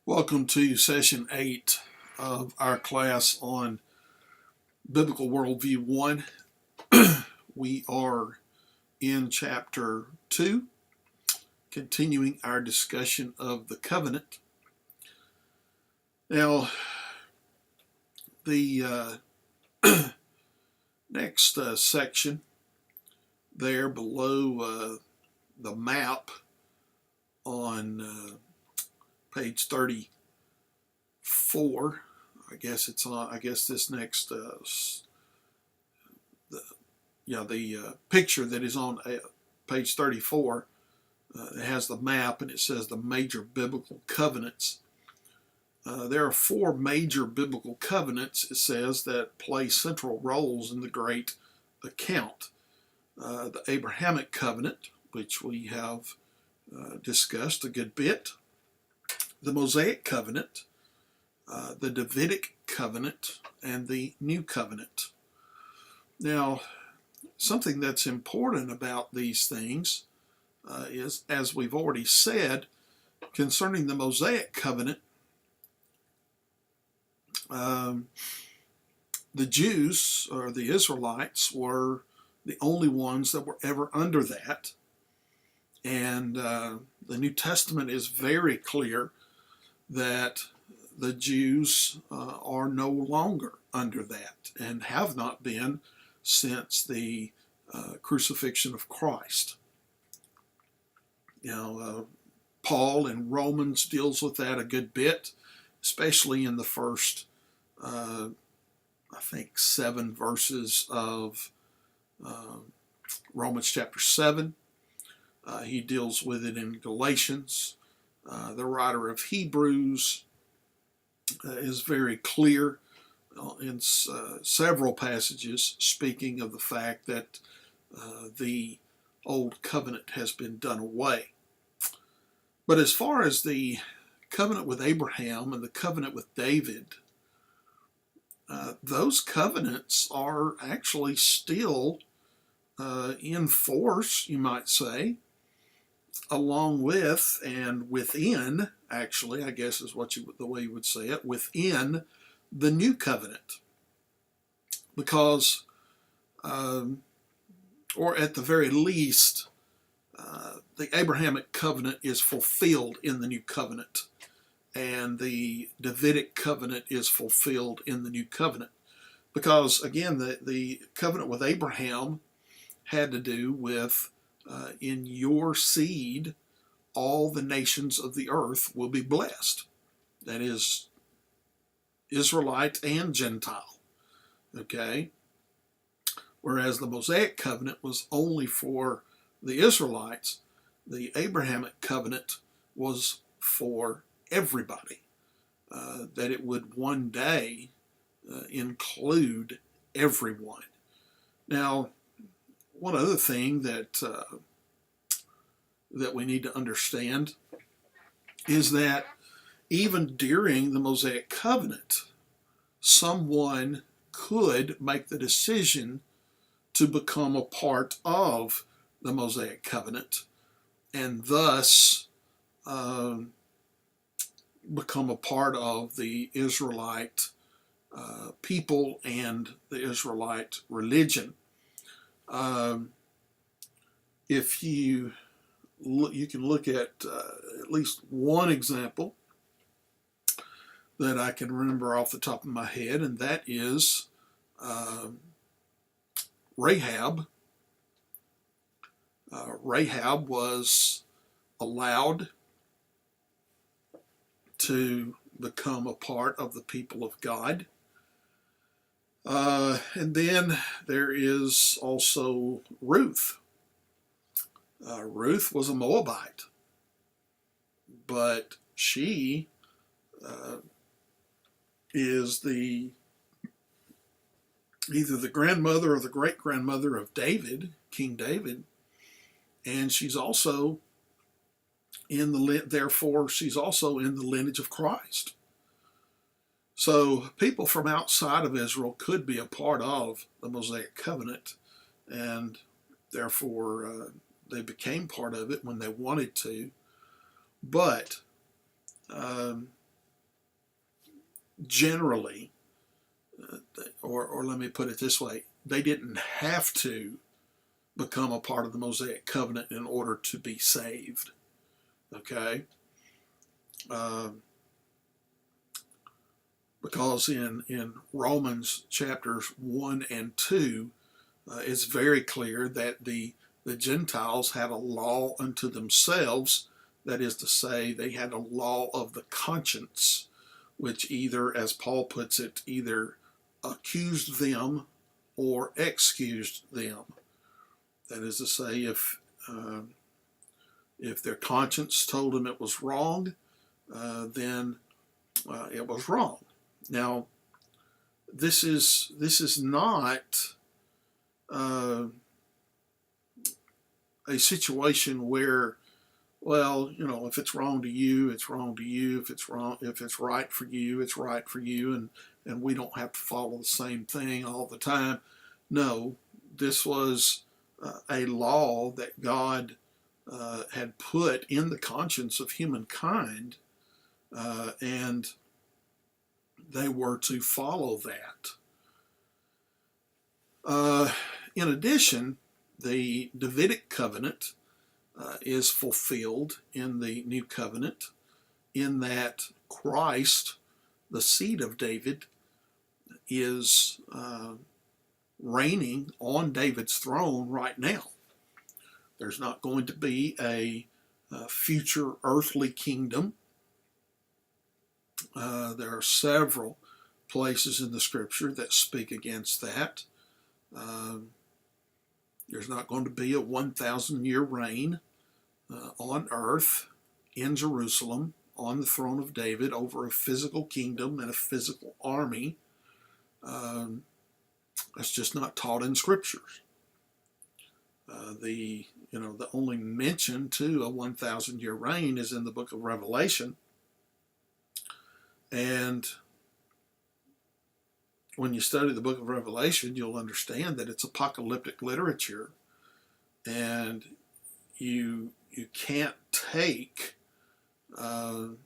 Welcome to session 8 of our class on Biblical Worldview 1. We are in chapter 2, continuing our discussion of the covenant. Now, the next section there below the map on page 34, I guess it's on. I guess this next the picture that is on page 34 it has the map, and it says the major biblical covenants. There are 4 major biblical covenants, it says, that play central roles in the great account. The Abrahamic covenant, which we have discussed a good bit. The Mosaic covenant, the Davidic covenant, and the New covenant. Now, something that's important about these things is, as we've already said, concerning the Mosaic covenant, the Jews, or the Israelites, were the only ones that were ever under that. And the New Testament is very clear that the Jews are no longer under that, and have not been since the crucifixion of Christ. Paul in Romans deals with that a good bit, especially in the first, 7 verses of Romans chapter 7. He deals with it in Galatians. The writer of Hebrews is very clear in several passages, speaking of the fact that the old covenant has been done away. But as far as the covenant with Abraham and the covenant with David, those covenants are actually still in force, you might say, along with and within, actually, I guess is the way you would say it, within the new covenant. Because, or at the very least, the Abrahamic covenant is fulfilled in the new covenant, and the Davidic covenant is fulfilled in the new covenant. Because, again, the covenant with Abraham had to do with in your seed, all the nations of the earth will be blessed. That is, Israelite and Gentile. Okay? Whereas the Mosaic covenant was only for the Israelites, the Abrahamic covenant was for everybody. That it would one day include everyone. Now, one other thing that we need to understand is that even during the Mosaic covenant, someone could make the decision to become a part of the Mosaic covenant, and thus become a part of the Israelite people and the Israelite religion. If you can look at least one example that I can remember off the top of my head, and that is Rahab. Rahab was allowed to become a part of the people of God. And then there is also Ruth. Ruth was a Moabite, but she is either the grandmother or the great-grandmother of David, King David, and she's also therefore she's also in the lineage of Christ. So people from outside of Israel could be a part of the Mosaic covenant, and therefore they became part of it when they wanted to. But generally, or let me put it this way, they didn't have to become a part of the Mosaic covenant in order to be saved. Okay? Because in Romans chapters 1 and 2, it's very clear that the Gentiles had a law unto themselves. That is to say, they had a law of the conscience, which either, as Paul puts it, either accused them or excused them. That is to say, if their conscience told them it was wrong, then it was wrong. Now, this is not a situation where, well, if it's wrong to you, it's wrong to you. If it's right for you, it's right for you, and we don't have to follow the same thing all the time. No, this was a law that God had put in the conscience of humankind, and they were to follow that. In addition, the Davidic covenant is fulfilled in the new covenant, in that Christ, the seed of David, is reigning on David's throne right now. There's not going to be a future earthly kingdom. There are several places in the scripture that speak against that. There's not going to be a 1,000-year reign on earth, in Jerusalem, on the throne of David, over a physical kingdom and a physical army. That's just not taught in scriptures. The only mention to a 1,000-year reign is in the book of Revelation. And when you study the book of Revelation, you'll understand that it's apocalyptic literature, and you can't take the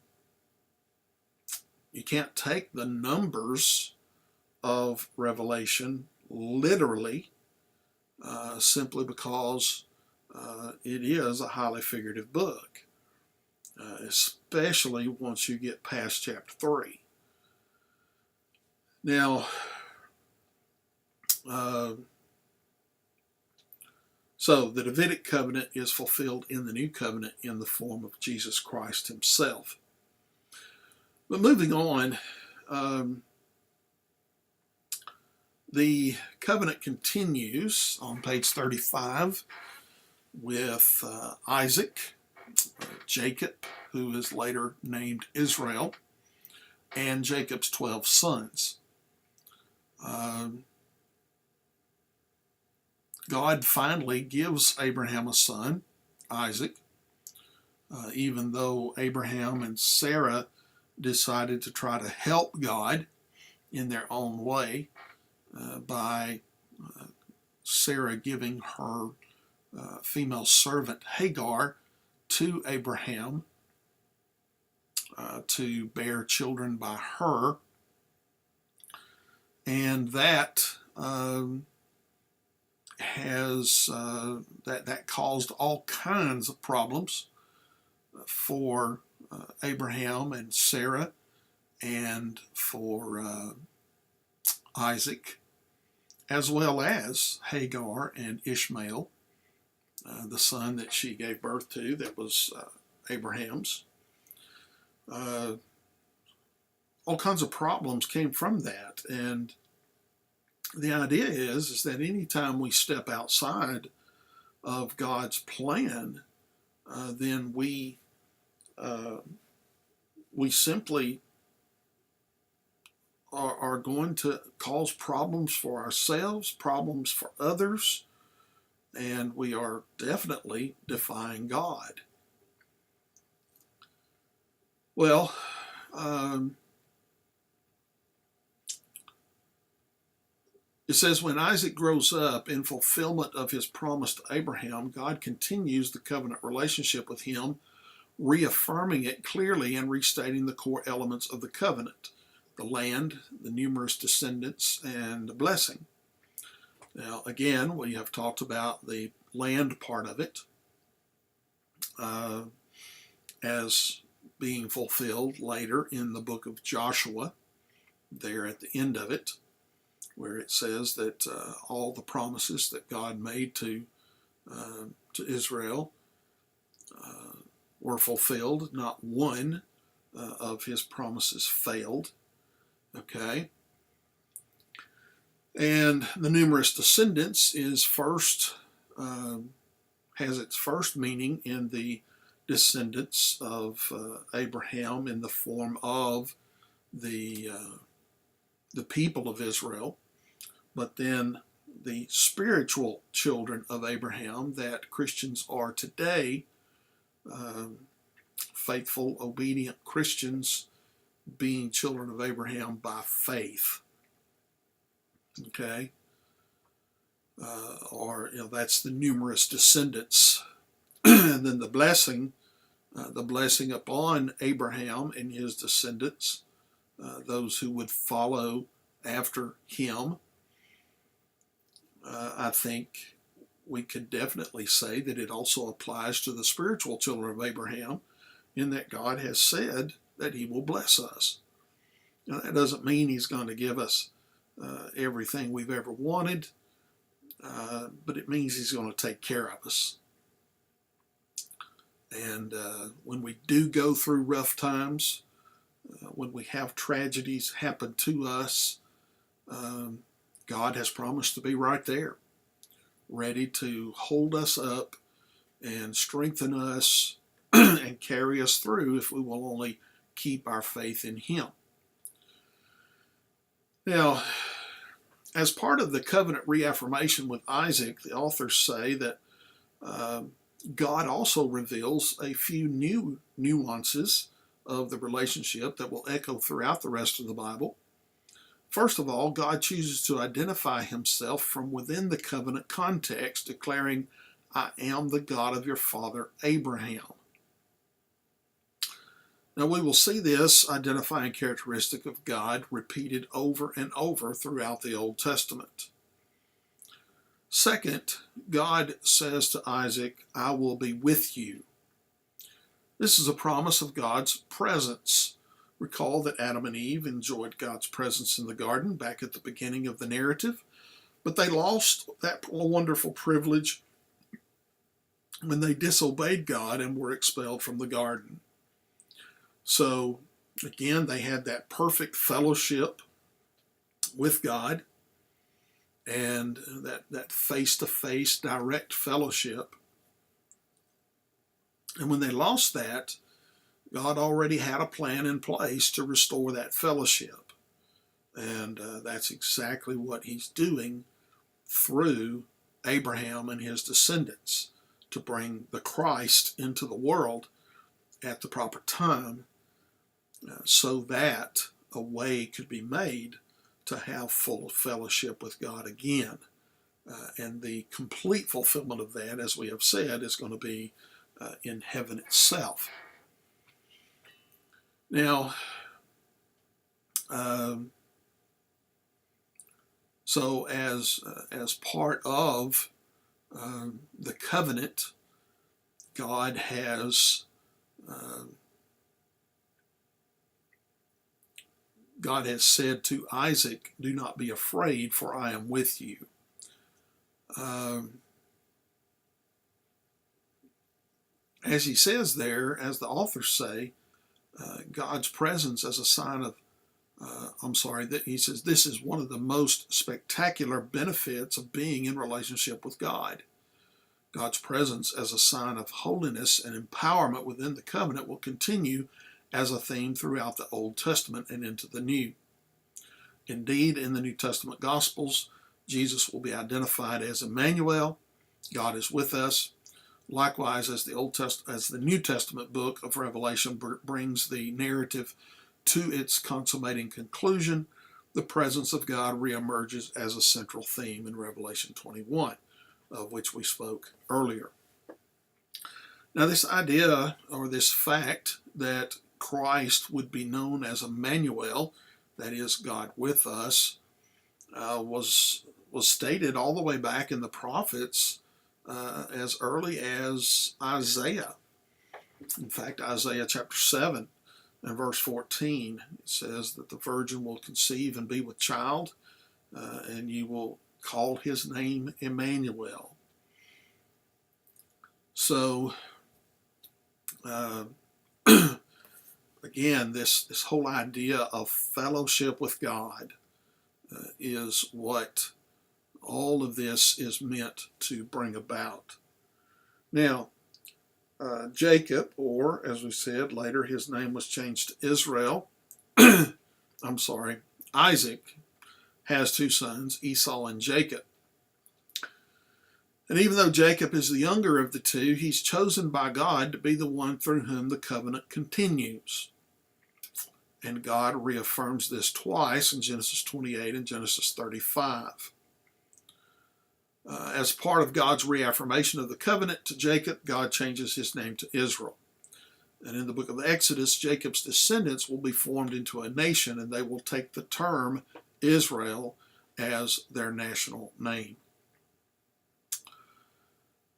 numbers of Revelation literally, simply because it is a highly figurative book, especially once you get past chapter 3. Now, so the Davidic covenant is fulfilled in the new covenant in the form of Jesus Christ himself. But moving on, the covenant continues on page 35 with Isaac, Jacob, who is later named Israel, and Jacob's 12 sons. God finally gives Abraham a son, Isaac, even though Abraham and Sarah decided to try to help God in their own way by Sarah giving her female servant Hagar to Abraham to bear children by her, and that that caused all kinds of problems for Abraham and Sarah, and for Isaac, as well as Hagar and Ishmael, the son that she gave birth to that was Abraham's. All kinds of problems came from that, and the idea is that anytime we step outside of God's plan, then we simply are going to cause problems for ourselves, problems for others, and we are definitely defying God. Well, it says, when Isaac grows up in fulfillment of his promise to Abraham, God continues the covenant relationship with him, reaffirming it clearly and restating the core elements of the covenant. the land, the numerous descendants, and the blessing. Now, again, we have talked about the land part of it as being fulfilled later in the book of Joshua, there at the end of it, where it says that all the promises that God made to Israel were fulfilled. Not one of his promises failed. Okay. And the numerous descendants is first, has its first meaning in the descendants of Abraham in the form of the people of Israel, but then the spiritual children of Abraham that Christians are today, faithful, obedient Christians being children of Abraham by faith. Okay, or that's the numerous descendants, and then the blessing upon Abraham and his descendants, those who would follow after him. I think we could definitely say that it also applies to the spiritual children of Abraham, in that God has said that he will bless us. Now, that doesn't mean he's going to give us everything we've ever wanted, but it means he's going to take care of us. And when we do go through rough times, when we have tragedies happen to us, God has promised to be right there, ready to hold us up and strengthen us and carry us through if we will only keep our faith in him. Now, as part of the covenant reaffirmation with Isaac, the authors say that God also reveals a few new nuances of the relationship that will echo throughout the rest of the Bible. First of all, God chooses to identify himself from within the covenant context, declaring, "I am the God of your father Abraham." Now, we will see this identifying characteristic of God repeated over and over throughout the Old Testament. Second, God says to Isaac, "I will be with you." This is a promise of God's presence. Recall that Adam and Eve enjoyed God's presence in the garden back at the beginning of the narrative, but they lost that wonderful privilege when they disobeyed God and were expelled from the garden. So, again, they had that perfect fellowship with God and that face-to-face direct fellowship. And when they lost that, God already had a plan in place to restore that fellowship. And that's exactly what he's doing through Abraham and his descendants, to bring the Christ into the world at the proper time, so that a way could be made to have full fellowship with God again. And the complete fulfillment of that, as we have said, is going to be in heaven itself. Now, so as part of the covenant, God has said to Isaac, "Do not be afraid, for I am with you." As he says there, as the authors say, God's presence as a sign of, he says this is one of the most spectacular benefits of being in relationship with God. God's presence as a sign of holiness and empowerment within the covenant will continue as a theme throughout the Old Testament and into the New. Indeed, in the New Testament Gospels, Jesus will be identified as Emmanuel, God is with us. Likewise, as the New Testament book of Revelation brings the narrative to its consummating conclusion, the presence of God reemerges as a central theme in Revelation 21, of which we spoke earlier. Now, this idea, or this fact, that Christ would be known as Emmanuel that is God with us, was stated all the way back in the prophets as early as Isaiah. In fact, Isaiah chapter 7 and verse 14, it says that the virgin will conceive and be with child, and you will call his name Emmanuel. So, again, this whole idea of fellowship with God is what all of this is meant to bring about. Now, Jacob, or as we said later, his name was changed to Israel. Isaac has two sons, Esau and Jacob. And even though Jacob is the younger of the two, he's chosen by God to be the one through whom the covenant continues. And God reaffirms this twice in Genesis 28 and Genesis 35. As part of God's reaffirmation of the covenant to Jacob, God changes his name to Israel. And in the book of Exodus, Jacob's descendants will be formed into a nation, and they will take the term Israel as their national name.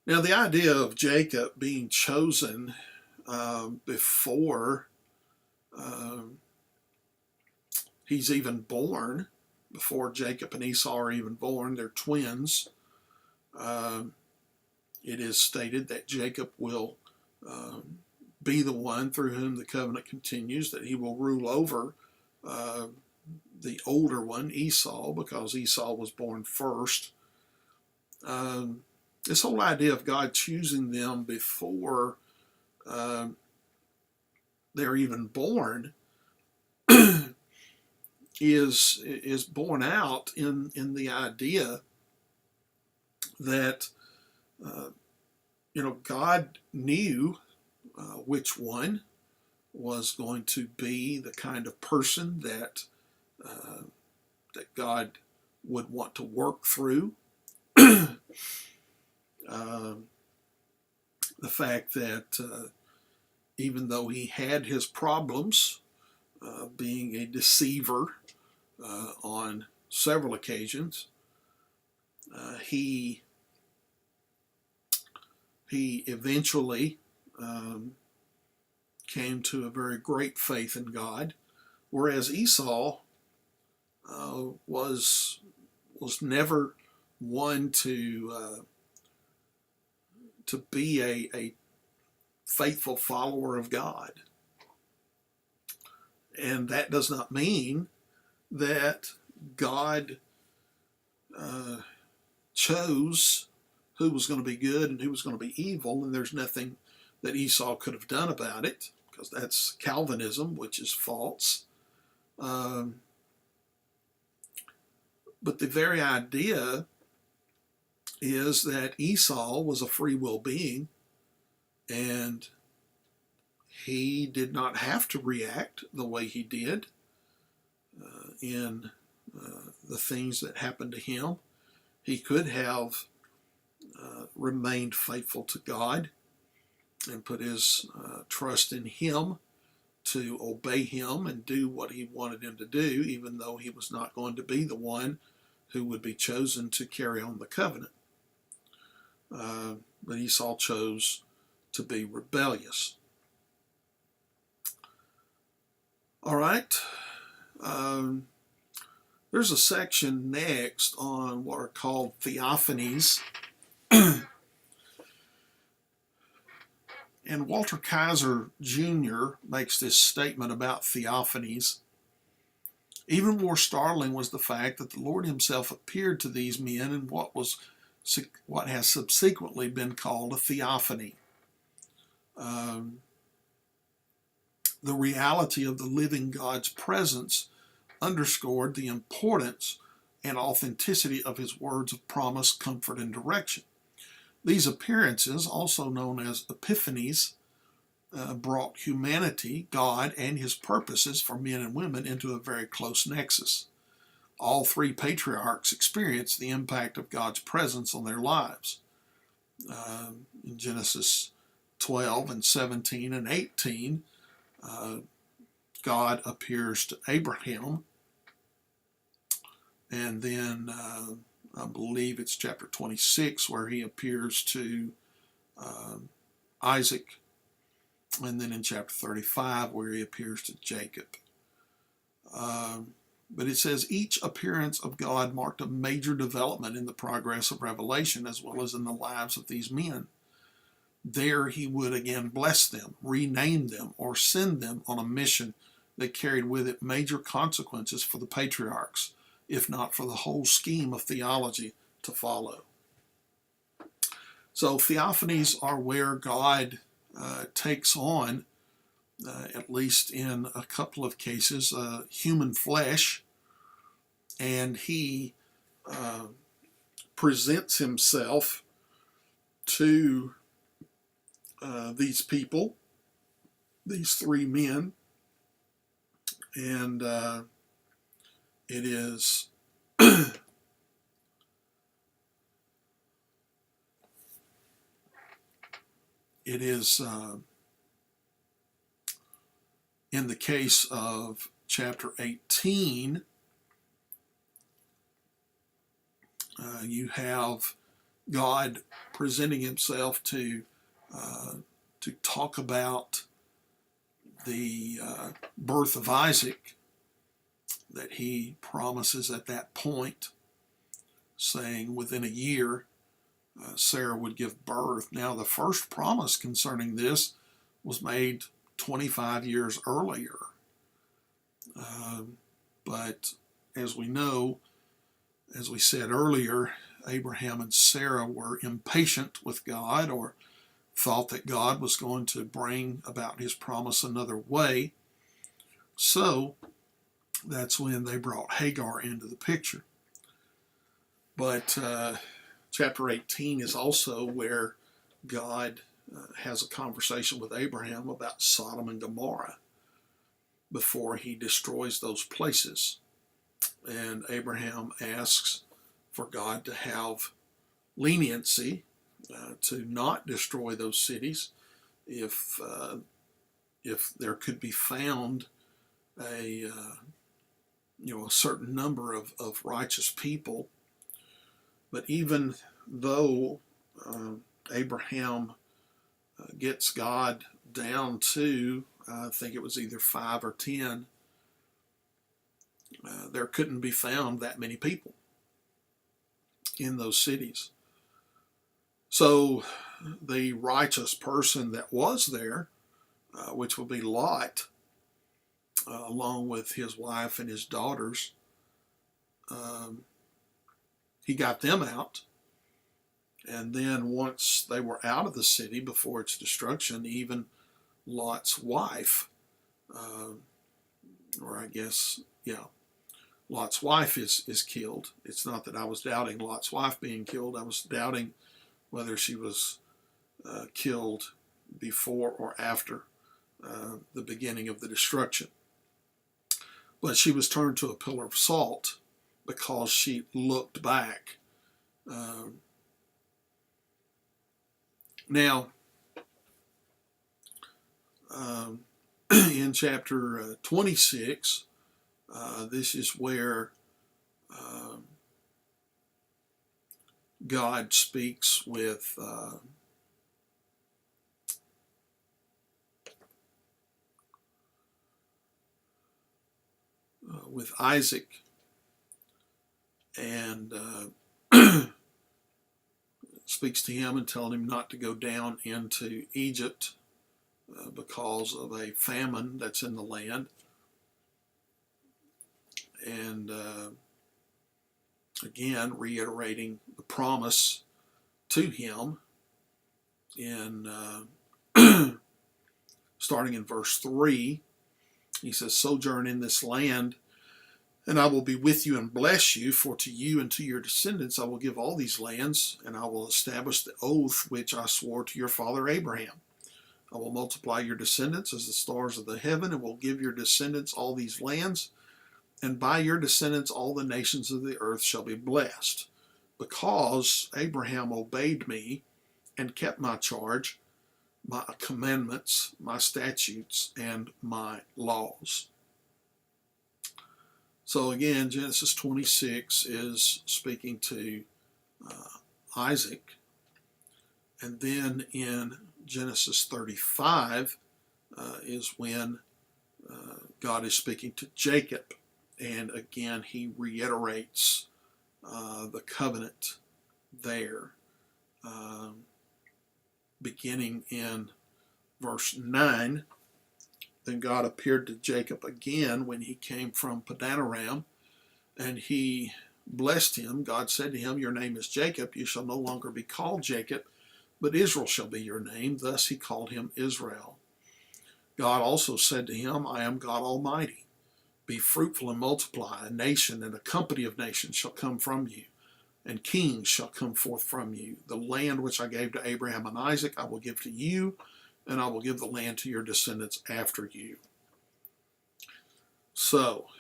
Now, the idea of Jacob being chosen before he's even born, before Jacob and Esau are even born, they're twins. It is stated that Jacob will be the one through whom the covenant continues, that he will rule over the older one, Esau, because Esau was born first. This whole idea of God choosing them before they're even born is borne out in the idea that God knew which one was going to be the kind of person that God would want to work through. The fact that even though he had his problems, being a deceiver on several occasions, he eventually came to a very great faith in God, whereas Esau was never one to be a faithful follower of God. And that does not mean that God chose who was going to be good and who was going to be evil, and there's nothing that Esau could have done about it, because that's Calvinism, which is false. But the very idea is that Esau was a free will being, and he did not have to react the way he did in the things that happened to him. He could have remained faithful to God and put his trust in him to obey him and do what he wanted him to do, even though he was not going to be the one who would be chosen to carry on the covenant. But Esau chose to be rebellious. All right. There's a section next on what are called theophanies. And Walter Kaiser Jr. makes this statement about theophanies. Even more startling was the fact that the Lord himself appeared to these men in what has subsequently been called a theophany. The reality of the living God's presence underscored the importance and authenticity of his words of promise, comfort, and direction. These appearances, also known as epiphanies, brought humanity, God, and his purposes for men and women into a very close nexus. All three patriarchs experienced the impact of God's presence on their lives. In Genesis 12 and 17 and 18, God appears to Abraham And then I believe it's chapter 26 where he appears to Isaac. And then in chapter 35 where he appears to Jacob. But it says each appearance of God marked a major development in the progress of revelation as well as in the lives of these men. There he would again bless them, rename them, or send them on a mission that carried with it major consequences for the patriarchs, if not for the whole scheme of theology to follow. So theophanies are where God takes on, at least in a couple of cases, human flesh, and he presents himself to these people, these three men, and it is it is in the case of chapter 18, you have God presenting himself to talk about the birth of Isaac that he promises at that point, saying within a year Sarah would give birth. Now, the first promise concerning this was made 25 years earlier. But as we know, as we said earlier, Abraham and Sarah were impatient with God, or thought that God was going to bring about his promise another way. So that's when they brought Hagar into the picture. But chapter 18 is also where God has a conversation with Abraham about Sodom and Gomorrah before he destroys those places. And Abraham asks for God to have leniency to not destroy those cities if there could be found a certain number of righteous people. But even though Abraham gets God down to, I think it was either 5 or 10, there couldn't be found that many people in those cities. So the righteous person that was there, which would be Lot, along with his wife and his daughters, he got them out. And then once they were out of the city before its destruction, even Lot's wife, Lot's wife is killed. It's not that I was doubting Lot's wife being killed. I was doubting whether she was killed before or after the beginning of the destruction. But she was turned to a pillar of salt because she looked back. Now, in chapter 26, this is where God speaks with Isaac, and speaks to him and telling him not to go down into Egypt because of a famine that's in the land. And again, reiterating the promise to him in starting in verse 3. He says, "Sojourn in this land, and I will be with you and bless you, for to you and to your descendants I will give all these lands, and I will establish the oath which I swore to your father Abraham. I will multiply your descendants as the stars of the heaven, and will give your descendants all these lands, and by your descendants all the nations of the earth shall be blessed, because Abraham obeyed me and kept my charge, my commandments, my statutes, and my laws." So again, Genesis 26 is speaking to Isaac. And then in Genesis 35 is when God is speaking to Jacob. And again, he reiterates the covenant there, beginning in verse 9. Then God appeared to Jacob again when he came from Padanaram, and he blessed him. God said to him, "Your name is Jacob. You shall no longer be called Jacob, but Israel shall be your name." Thus he called him Israel. God also said to him, "I am God Almighty. Be fruitful and multiply. A nation and a company of nations shall come from you, and kings shall come forth from you. The land which I gave to Abraham and Isaac I will give to you, and I will give the land to your descendants after you." So,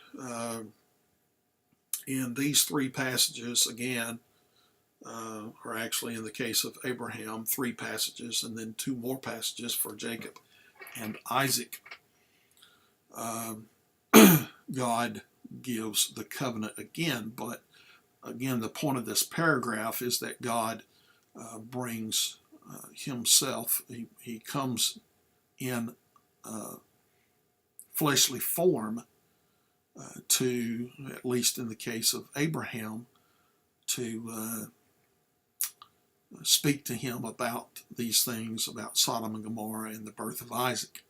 in these three passages, again, or actually in the case of Abraham, 3 passages, and then 2 more passages for Jacob and Isaac, God gives the covenant again. But again, the point of this paragraph is that God brings himself. He comes in fleshly form to, at least in the case of Abraham, to speak to him about these things, about Sodom and Gomorrah and the birth of Isaac.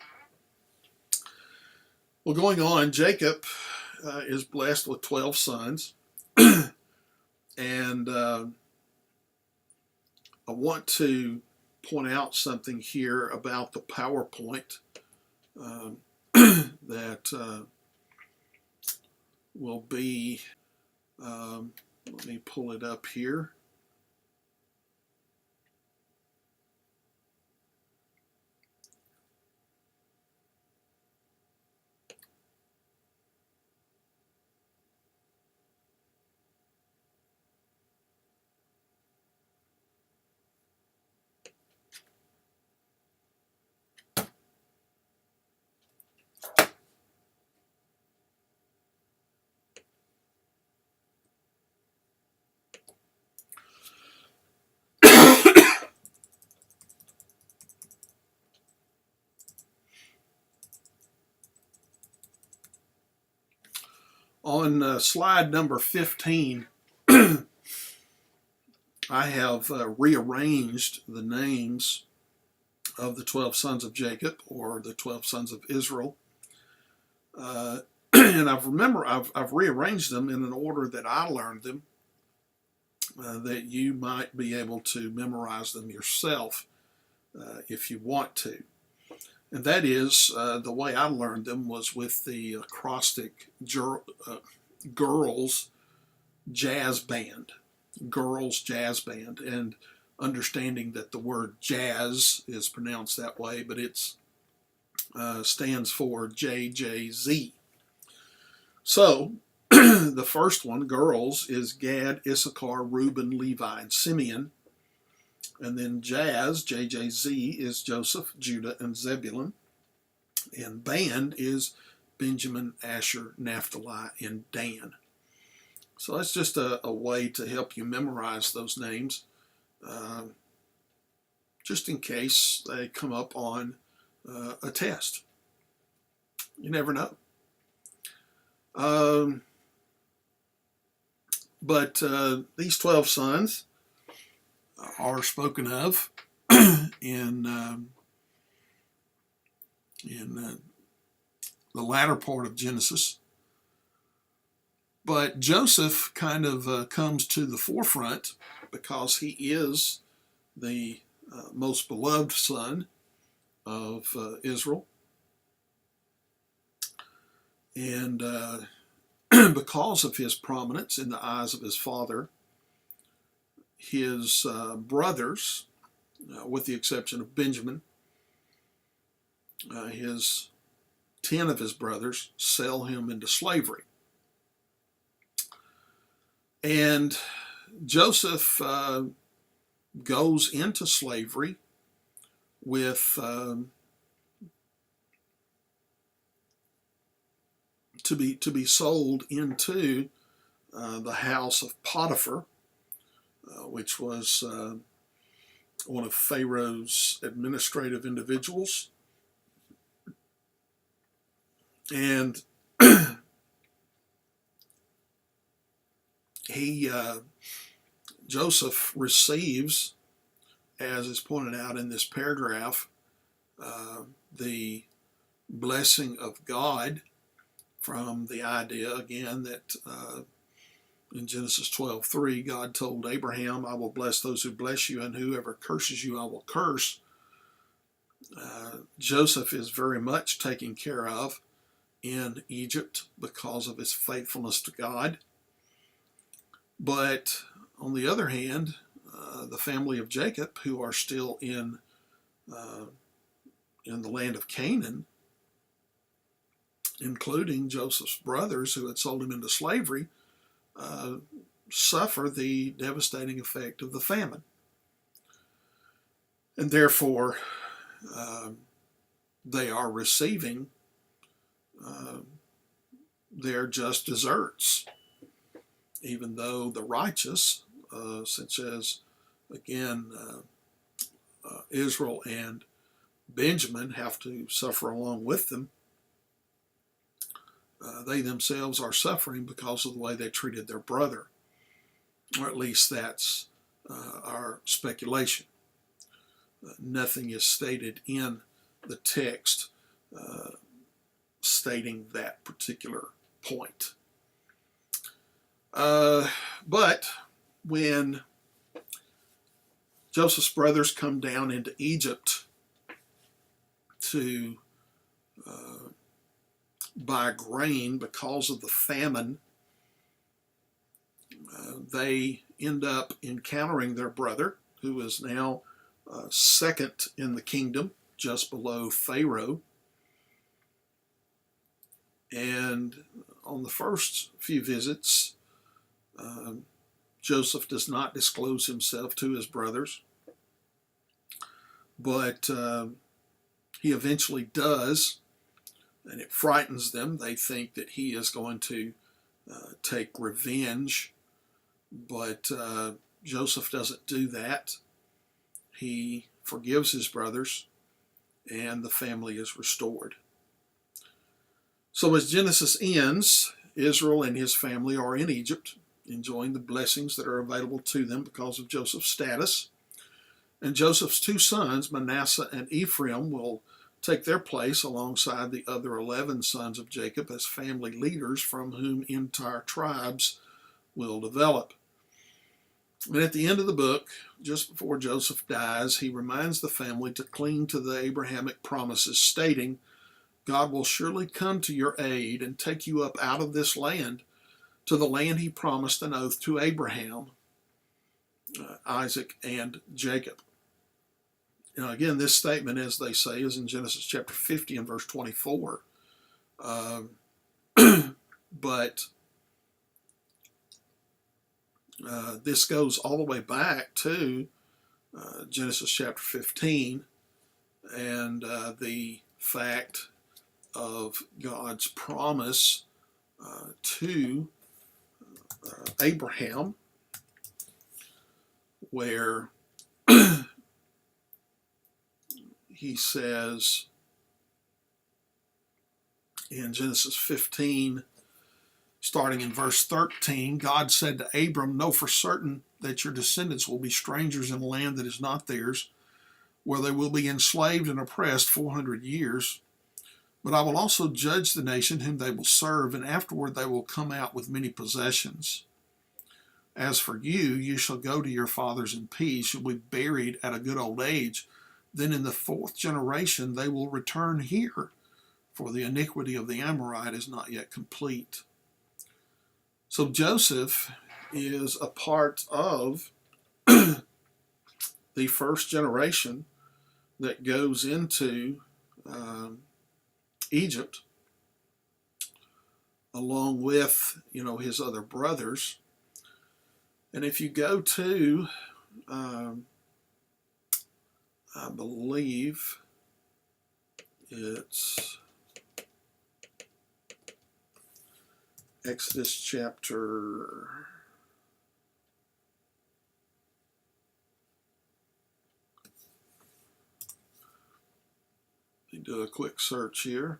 Well, going on, Jacob is blessed with 12 sons. And I want to point out something here about the PowerPoint that will be, let me pull it up here. On slide number 15, I have rearranged the names of the 12 sons of Jacob, or the 12 sons of Israel. And I've rearranged them in an order that I learned them, that you might be able to memorize them yourself if you want to. And that is, the way I learned them was with the acrostic girls jazz band, and understanding that the word jazz is pronounced that way, but it stands for JJZ. So the first one, girls, is Gad, Issachar, Reuben, Levi, and Simeon. And then jazz, JJZ, is Joseph, Judah, and Zebulun. And band is Benjamin, Asher, Naphtali, and Dan. So that's just a way to help you memorize those names, just in case they come up on a test. You never know. But these 12 sons are spoken of in the latter part of Genesis. But Joseph kind of comes to the forefront because he is the most beloved son of Israel. And because of his prominence in the eyes of his father, his brothers, with the exception of Benjamin, 10 of his brothers sell him into slavery. And Joseph goes into slavery with to be sold into the house of Potiphar, which was one of Pharaoh's administrative individuals. And Joseph receives, as is pointed out in this paragraph, the blessing of God from the idea, again, that in Genesis 12:3, God told Abraham, I will bless those who bless you, and whoever curses you, I will curse. Joseph is very much taken care of in Egypt because of his faithfulness to God. But on the other hand, the family of Jacob, who are still in the land of Canaan, including Joseph's brothers who had sold him into slavery, suffer the devastating effect of the famine. And therefore, they are receiving their just deserts, even though the righteous, such as, again, Israel and Benjamin, have to suffer along with them. They themselves are suffering because of the way they treated their brother, or at least that's our speculation. Nothing is stated in the text stating that particular point. But when Joseph's brothers come down into Egypt to buy grain because of the famine, they end up encountering their brother, who is now second in the kingdom, just below Pharaoh. And on the first few visits, Joseph does not disclose himself to his brothers, but he eventually does, and it frightens them. They think that he is going to take revenge, but Joseph doesn't do that. He forgives his brothers, and the family is restored. So as Genesis ends, Israel and his family are in Egypt, enjoying the blessings that are available to them because of Joseph's status. And Joseph's two sons, Manasseh and Ephraim, will take their place alongside the other 11 sons of Jacob as family leaders from whom entire tribes will develop. And at the end of the book, just before Joseph dies, he reminds the family to cling to the Abrahamic promises, stating, God will surely come to your aid and take you up out of this land to the land he promised an oath to Abraham, Isaac, and Jacob. Now, again, this statement, as they say, is in Genesis chapter 50 and verse 24. But this goes all the way back to Genesis chapter 15 and the fact of God's promise to Abraham, where he says in Genesis 15, starting in verse 13, God said to Abram, know for certain that your descendants will be strangers in a land that is not theirs, where they will be enslaved and oppressed 400 years. But I will also judge the nation whom they will serve, and afterward they will come out with many possessions. As for you, you shall go to your fathers in peace. You'll be buried at a good old age. Then in the 4th generation they will return here, for the iniquity of the Amorite is not yet complete. So Joseph is a part of the first generation that goes into Egypt, along with, his other brothers. And if you go to, I believe it's Exodus chapter... Let me do a quick search here.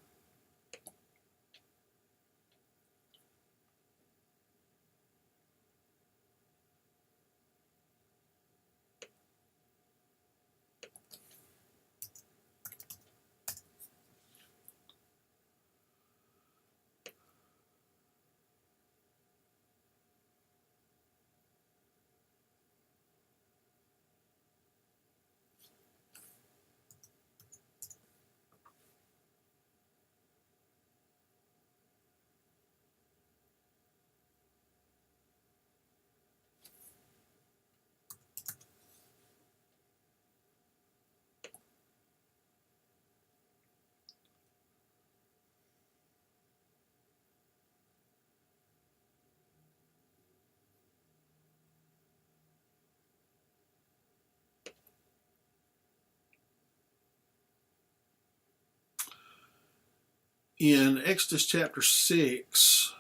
In Exodus chapter 6,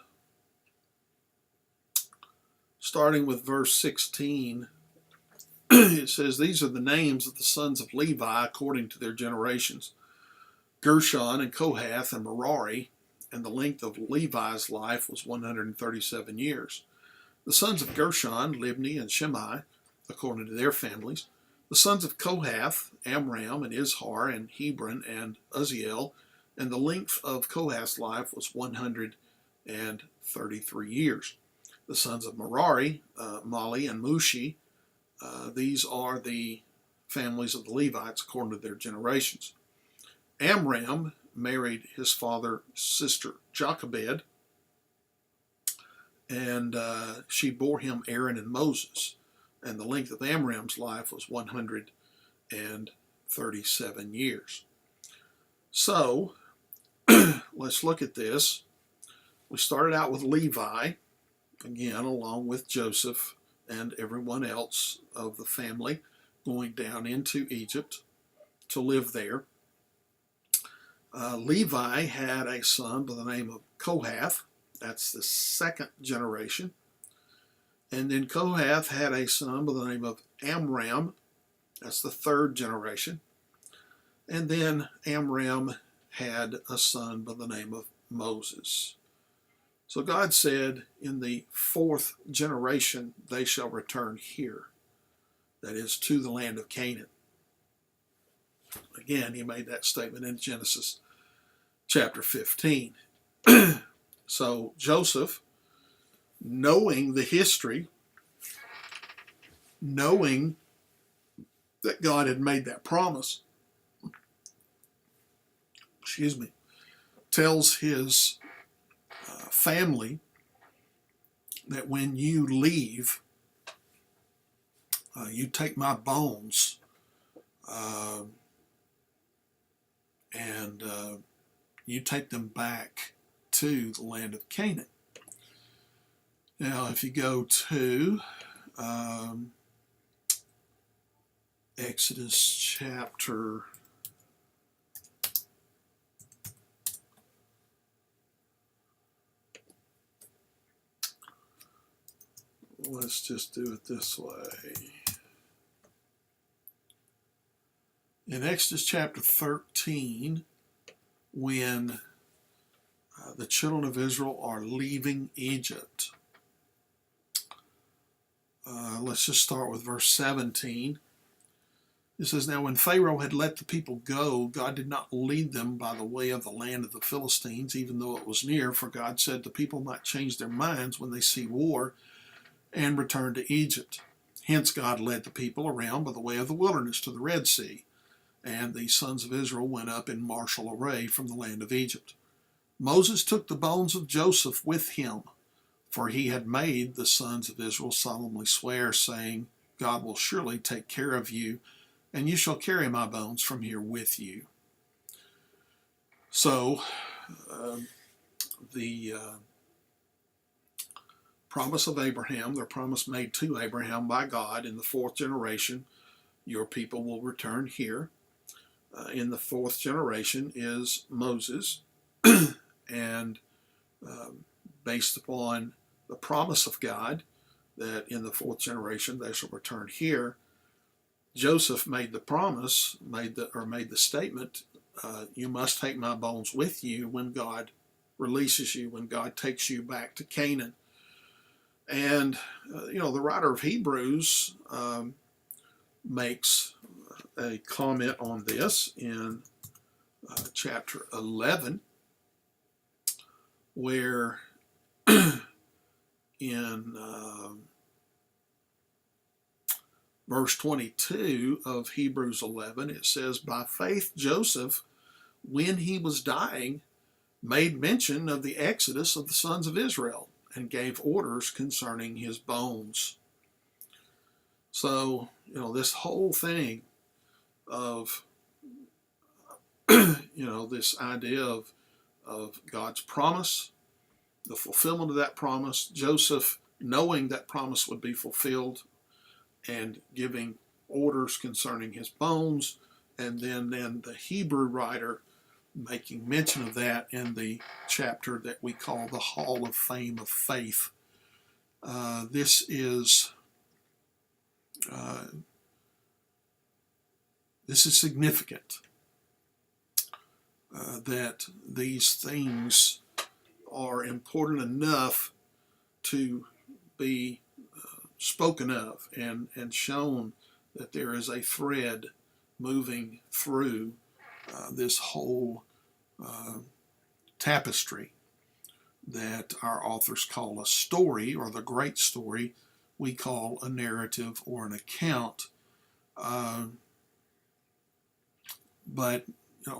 starting with verse 16, it says, "These are the names of the sons of Levi according to their generations: Gershon and Kohath and Merari, and the length of Levi's life was 137 years. The sons of Gershon, Libni and Shimei, according to their families. The sons of Kohath, Amram and Izhar and Hebron and Uzziel, and the length of Kohath's life was 133 years. The sons of Merari, Mali and Mushi, these are the families of the Levites according to their generations. Amram married his father's sister Jochebed, and she bore him Aaron and Moses, and the length of Amram's life was 137 years. So, let's look at this. We started out with Levi, again, along with Joseph and everyone else of the family, going down into Egypt to live there. Levi had a son by the name of Kohath. That's the second generation. And then Kohath had a son by the name of Amram. That's the third generation. And then Amram had a son by the name of Moses. So God said, in the fourth generation, they shall return here. That is, to the land of Canaan. Again, he made that statement in Genesis chapter 15. So Joseph, knowing the history, knowing that God had made that promise, tells his family that when you leave, you take my bones and you take them back to the land of Canaan. Now, if you go to Exodus chapter let's just do it this way. In Exodus chapter 13, when the children of Israel are leaving Egypt, let's just start with verse 17. It says, "Now when Pharaoh had let the people go, God did not lead them by the way of the land of the Philistines, even though it was near, for God said the people might change their minds when they see war and return to Egypt. Hence God led the people around by the way of the wilderness to the Red Sea, and the sons of Israel went up in martial array from the land of Egypt. Moses took the bones of Joseph with him, for he had made the sons of Israel solemnly swear, saying, God will surely take care of you, and you shall carry my bones from here with you." So, the promise of Abraham, the promise made to Abraham by God in the fourth generation, your people will return here. In the fourth generation is Moses, and based upon the promise of God that in the fourth generation they shall return here. Joseph made the promise, made the statement, you must take my bones with you when God releases you, when God takes you back to Canaan. And, the writer of Hebrews makes a comment on this in chapter 11, where in verse 22 of Hebrews 11, it says, by faith Joseph, when he was dying, made mention of the exodus of the sons of Israel and gave orders concerning his bones. So, this whole thing of, this idea of God's promise, the fulfillment of that promise, Joseph knowing that promise would be fulfilled and giving orders concerning his bones, and then the Hebrew writer making mention of that in the chapter that we call the Hall of Fame of Faith. This is significant, that these things are important enough to be spoken of and shown that there is a thread moving through this whole tapestry that our authors call a story, or the great story we call a narrative or an account. But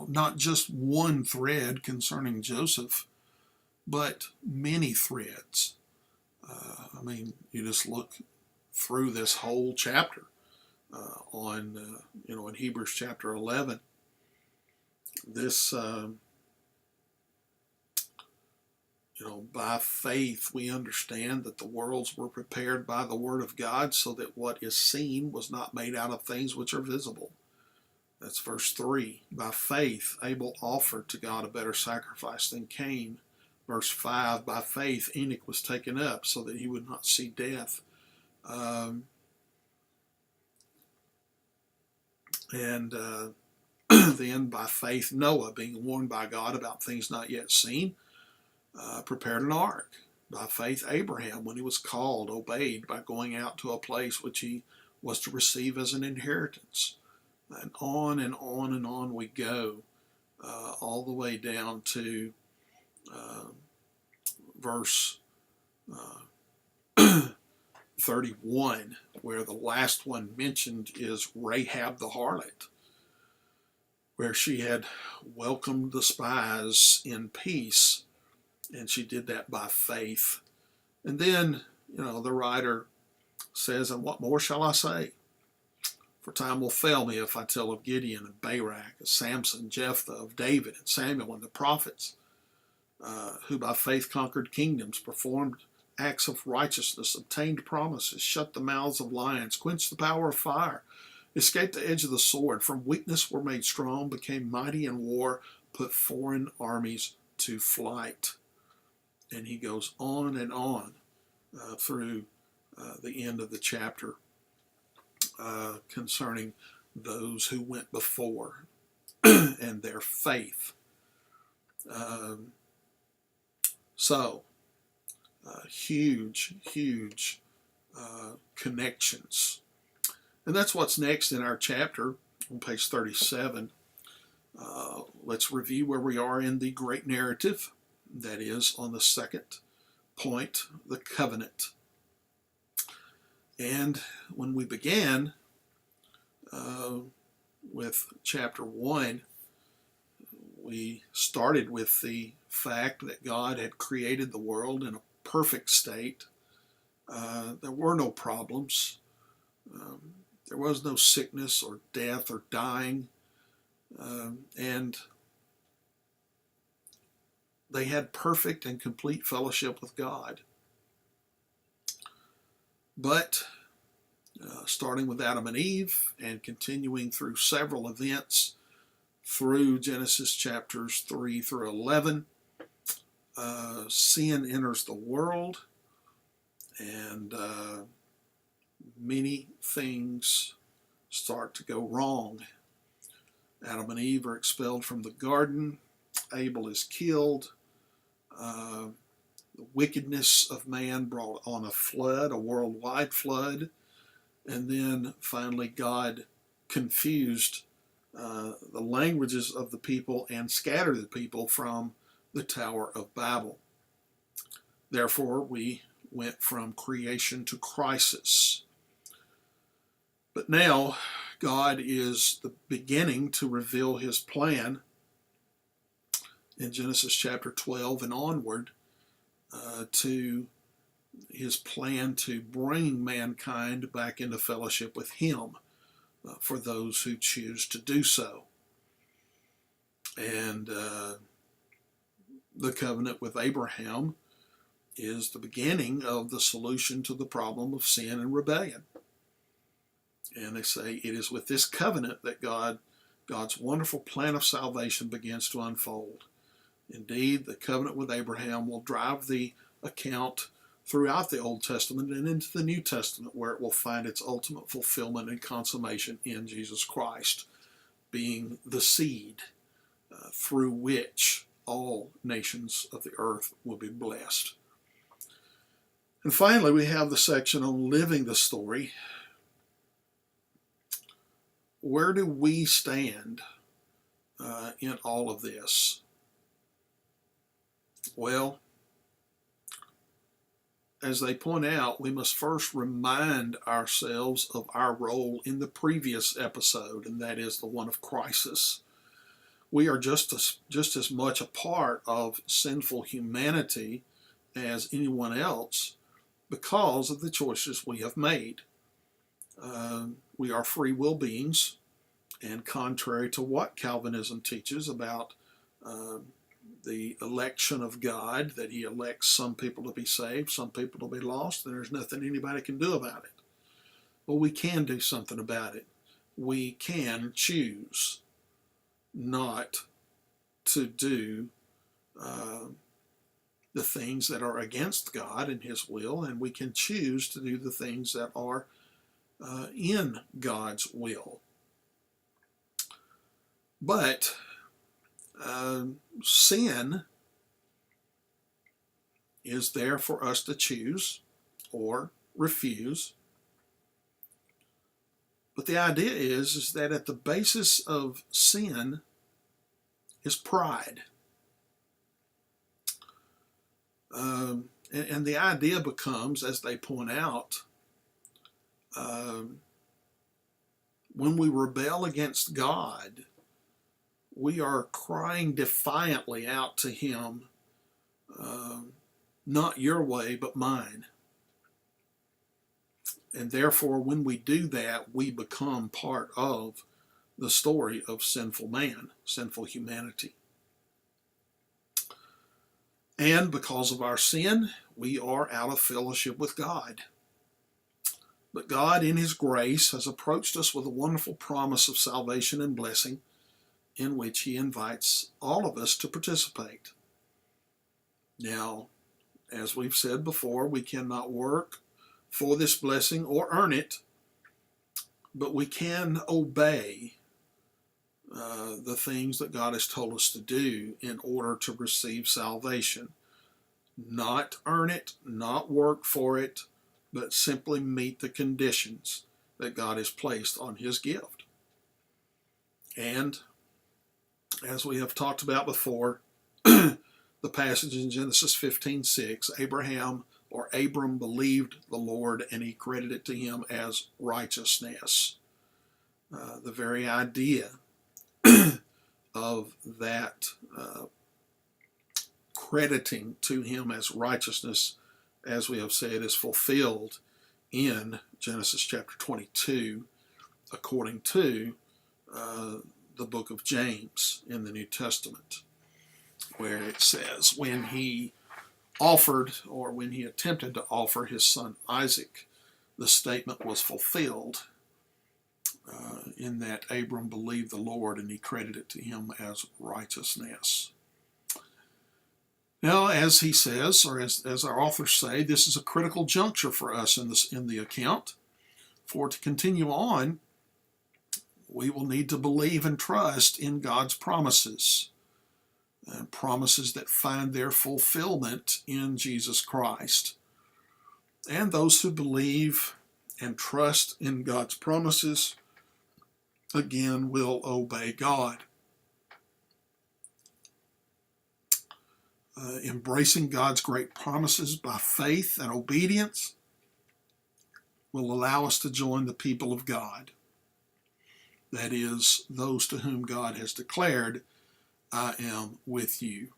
not just one thread concerning Joseph, but many threads. You just look through this whole chapter in Hebrews chapter 11. This, by faith we understand that the worlds were prepared by the word of God, so that what is seen was not made out of things which are visible. That's verse 3. By faith Abel offered to God a better sacrifice than Cain. Verse 5, by faith Enoch was taken up so that he would not see death. Then by faith Noah, being warned by God about things not yet seen, prepared an ark. By faith Abraham, when he was called, obeyed by going out to a place which he was to receive as an inheritance. And on and on and on we go, all the way down to verse 31, where the last one mentioned is Rahab the harlot, where she had welcomed the spies in peace, and she did that by faith. And then, the writer says, and what more shall I say? For time will fail me if I tell of Gideon and Barak, of Samson, Jephthah, of David and Samuel and the prophets, who by faith conquered kingdoms, performed acts of righteousness, obtained promises, shut the mouths of lions, quenched the power of fire, escaped the edge of the sword, from weakness were made strong, became mighty in war, put foreign armies to flight. And he goes on and on through the end of the chapter concerning those who went before and their faith. Huge connections. And that's what's next in our chapter on page 37. Let's review where we are in the great narrative. That is on the second point, the covenant. And when we began with chapter 1, we started with the fact that God had created the world in a perfect state. There were no problems. There was no sickness or death or dying. And they had perfect and complete fellowship with God. But starting with Adam and Eve and continuing through several events through Genesis chapters 3 through 11, sin enters the world, and many things start to go wrong. Adam and Eve are expelled from the garden. Abel is killed. The wickedness of man brought on a flood, a worldwide flood. And then finally God confused the languages of the people and scattered the people from the Tower of Babel. Therefore, we went from creation to crisis. But now, God is beginning to reveal his plan in Genesis chapter 12 and onward to his plan to bring mankind back into fellowship with him for those who choose to do so. And the covenant with Abraham is the beginning of the solution to the problem of sin and rebellion. And they say it is with this covenant that God's wonderful plan of salvation begins to unfold. Indeed, the covenant with Abraham will drive the account throughout the Old Testament and into the New Testament, where it will find its ultimate fulfillment and consummation in Jesus Christ, being the seed through which all nations of the earth will be blessed. And finally, we have the section on living the story. Where do we stand in all of this? Well, as they point out, we must first remind ourselves of our role in the previous episode, and that is the one of crisis. We are just as much a part of sinful humanity as anyone else because of the choices we have made. We are free will beings, and contrary to what Calvinism teaches about the election of God, that he elects some people to be saved, some people to be lost, and there's nothing anybody can do about it. Well, we can do something about it. We can choose not to do the things that are against God and his will, and we can choose to do the things that are in God's will. But sin is there for us to choose or refuse. But the idea is that at the basis of sin is pride. And the idea becomes, as they point out, when we rebel against God, we are crying defiantly out to him, not your way, but mine. And therefore, when we do that, we become part of the story of sinful man, sinful humanity. And because of our sin, we are out of fellowship with God. But God, in his grace, has approached us with a wonderful promise of salvation and blessing, in which he invites all of us to participate. Now, as we've said before, we cannot work for this blessing or earn it, but we can obey the things that God has told us to do in order to receive salvation. Not earn it, not work for it, but simply meet the conditions that God has placed on his gift. And as we have talked about before, the passage in Genesis 15:6, Abram believed the Lord, and he credited it to him as righteousness. The very idea of that crediting to him as righteousness, as we have said, is fulfilled in Genesis chapter 22, according to the book of James in the New Testament, where it says when he offered, or when he attempted to offer his son Isaac, the statement was fulfilled in that Abram believed the Lord and he credited it to him as righteousness. Now, as he says, or as our authors say, this is a critical juncture for us in the account. For to continue on, we will need to believe and trust in God's promises, and promises that find their fulfillment in Jesus Christ. And those who believe and trust in God's promises, again, will obey God. Embracing God's great promises by faith and obedience will allow us to join the people of God. That is, those to whom God has declared, I am with you.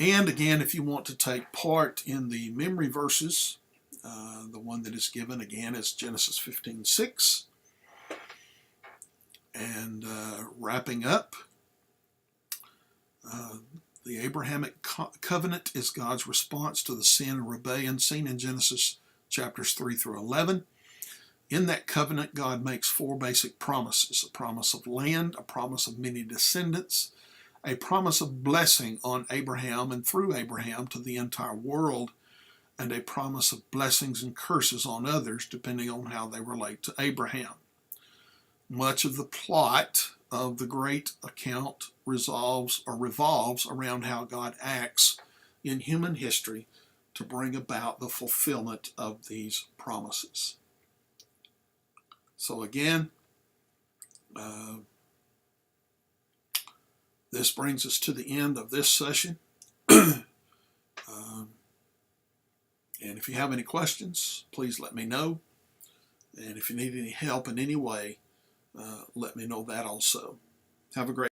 And again, if you want to take part in the memory verses, the one that is given again is Genesis 15:6. And wrapping up, the Abrahamic covenant is God's response to the sin and rebellion seen in Genesis chapters 3 through 11. In that covenant, God makes four basic promises: a promise of land, a promise of many descendants, a promise of blessing on Abraham and through Abraham to the entire world, and a promise of blessings and curses on others, depending on how they relate to Abraham. Much of the plot of the great account revolves around how God acts in human history to bring about the fulfillment of these promises. So again, this brings us to the end of this session. And if you have any questions, please let me know. And if you need any help in any way, let me know that also. Have a great